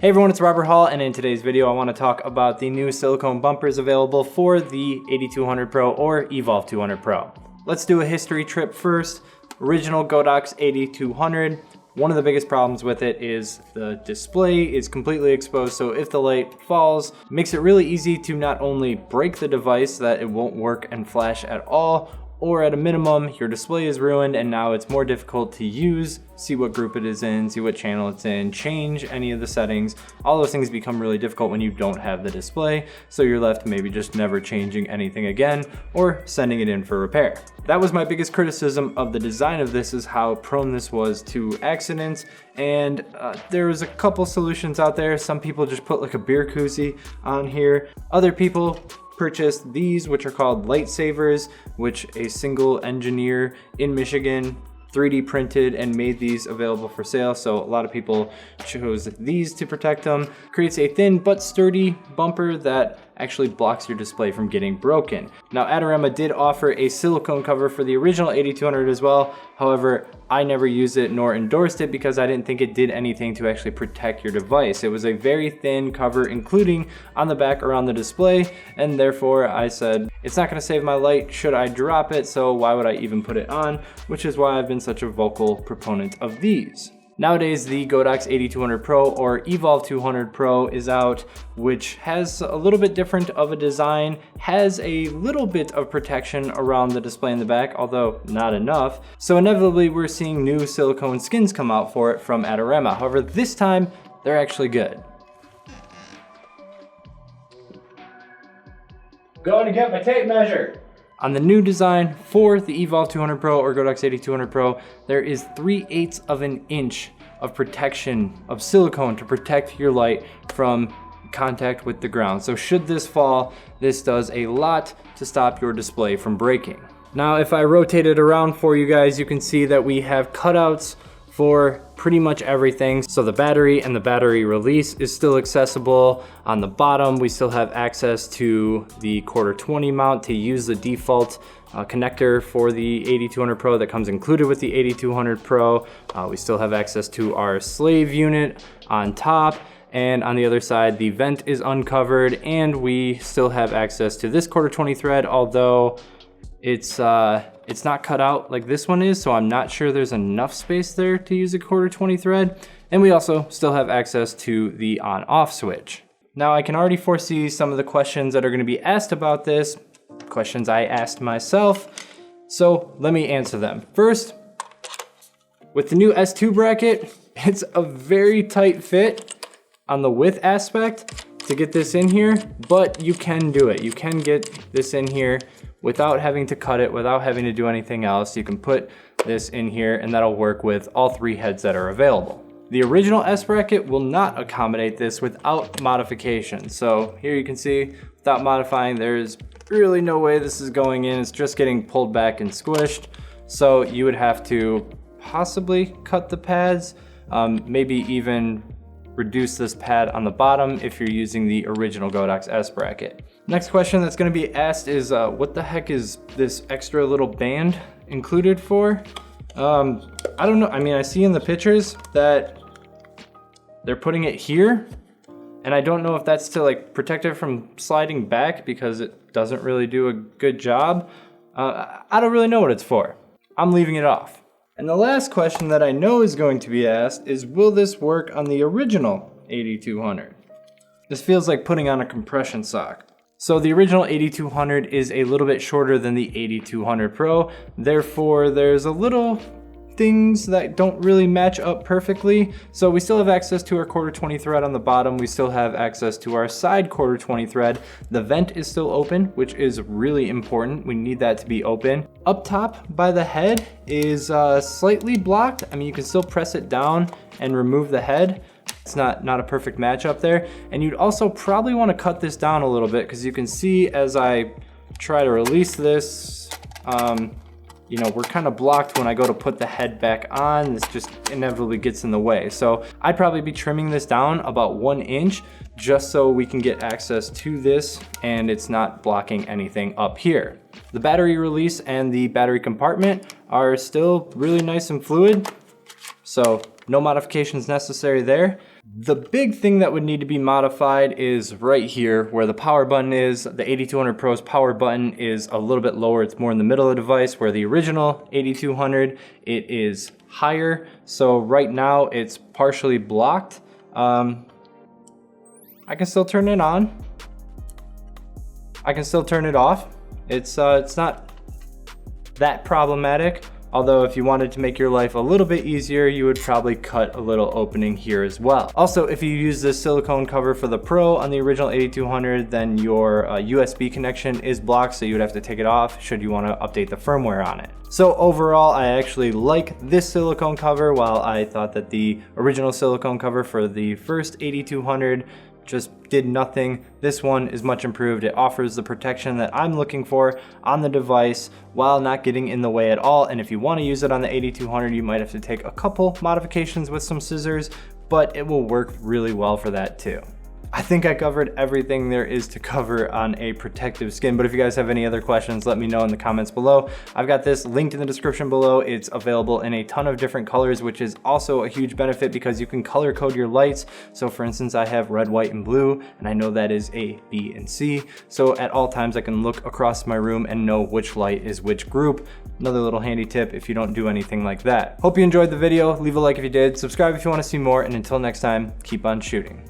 Hey everyone, it's Robert Hall, and in today's video I want to talk about the new silicone bumpers available for the AD200 Pro or Evolv 200 Pro. Let's do a history trip first. Original Godox AD200. One of the biggest problems with it is the display is completely exposed, so if the light falls, it makes it really easy to not only break the device, that it won't work and flash at all, or at a minimum, your display is ruined and now it's more difficult to use, see what group it is in, see what channel it's in, change any of the settings. All those things become really difficult when you don't have the display, so you're left maybe just never changing anything again or sending it in for repair. That was my biggest criticism of the design of this, is how prone this was to accidents, and there was a couple solutions out there. Some people just put like a beer koozie on here. Other people purchased these, which are called lightsavers, which a single engineer in Michigan 3D printed and made these available for sale. So a lot of people chose these to protect them. Creates a thin but sturdy bumper that actually blocks your display from getting broken. Now, Adorama did offer a silicone cover for the original AD200 as well. However, I never used it nor endorsed it because I didn't think it did anything to actually protect your device. It was a very thin cover, including on the back around the display, and therefore I said, it's not gonna save my light should I drop it, so why would I even put it on? Which is why I've been such a vocal proponent of these. Nowadays, the Godox AD200 Pro or Evolv 200 Pro is out, which has a little bit different of a design, has a little bit of protection around the display in the back, although not enough. So inevitably, we're seeing new silicone skins come out for it from Adorama. However, this time, they're actually good. Going to get my tape measure. On the new design for the Evolv 200 Pro or Godox AD200 Pro, there is 3/8 of an inch of protection of silicone to protect your light from contact with the ground. So should this fall, this does a lot to stop your display from breaking. Now, if I rotate it around for you guys, you can see that we have cutouts for pretty much everything. So the battery and the battery release is still accessible. On the bottom, we still have access to the 1/4-20 mount to use the default connector for the AD200 Pro that comes included with the AD200 Pro. We still have access to our slave unit on top, and on the other side, the vent is uncovered, and we still have access to this 1/4-20 thread, although it's not cut out like this one is, so I'm not sure there's enough space there to use a 1/4-20 thread. And we also still have access to the on-off switch. Now, I can already foresee some of the questions that are gonna be asked about this, questions I asked myself, so let me answer them. First, with the new S2 bracket, it's a very tight fit on the width aspect to get this in here, but you can do it. You can get this in here without having to cut it, without having to do anything else. You can put this in here and that'll work with all 3 heads that are available. The original S bracket will not accommodate this without modification. So here you can see, without modifying, there's really no way this is going in. It's just getting pulled back and squished. So you would have to possibly cut the pads, maybe even reduce this pad on the bottom if you're using the original Godox S bracket. Next question that's gonna be asked is, what the heck is this extra little band included for? I don't know, I mean, I see in the pictures that they're putting it here, and I don't know if that's to like protect it from sliding back because it doesn't really do a good job. I don't really know what it's for. I'm leaving it off. And the last question that I know is going to be asked is, will this work on the original AD200? This feels like putting on a compression sock. So the original AD200 is a little bit shorter than the AD200 Pro. Therefore, there's a little things that don't really match up perfectly. So we still have access to our 1/4-20 thread on the bottom. We still have access to our side 1/4-20 thread. The vent is still open, which is really important. We need that to be open. Up top by the head is slightly blocked. I mean, you can still press it down and remove the head. It's not a perfect match up there. And you'd also probably want to cut this down a little bit because you can see as I try to release this, you know, we're kind of blocked when I go to put the head back on. This just inevitably gets in the way. So I'd probably be trimming this down about 1 inch just so we can get access to this and it's not blocking anything up here. The battery release and the battery compartment are still really nice and fluid, so no modifications necessary there. The big thing that would need to be modified is right here where the power button is. The AD200 Pro's power button is a little bit lower. It's more in the middle of the device, where the original AD200, it is higher. So right now it's partially blocked. I can still turn it on. I can still turn it off. It's not that problematic. Although if you wanted to make your life a little bit easier, you would probably cut a little opening here as well. Also, if you use this silicone cover for the Pro on the original AD200, then your USB connection is blocked, so you would have to take it off should you want to update the firmware on it. So overall, I actually like this silicone cover, while I thought that the original silicone cover for the first AD200 just did nothing. This one is much improved. It offers the protection that I'm looking for on the device while not getting in the way at all. And if you want to use it on the AD200, you might have to take a couple modifications with some scissors, but it will work really well for that too. I think I covered everything there is to cover on a protective skin, but if you guys have any other questions, let me know in the comments below. I've got this linked in the description below. It's available in a ton of different colors, which is also a huge benefit because you can color code your lights. So for instance, I have red, white, and blue, and I know that is A, B, and C. So at all times I can look across my room and know which light is which group. Another little handy tip if you don't do anything like that. Hope you enjoyed the video. Leave a like if you did, subscribe if you want to see more, and until next time, keep on shooting.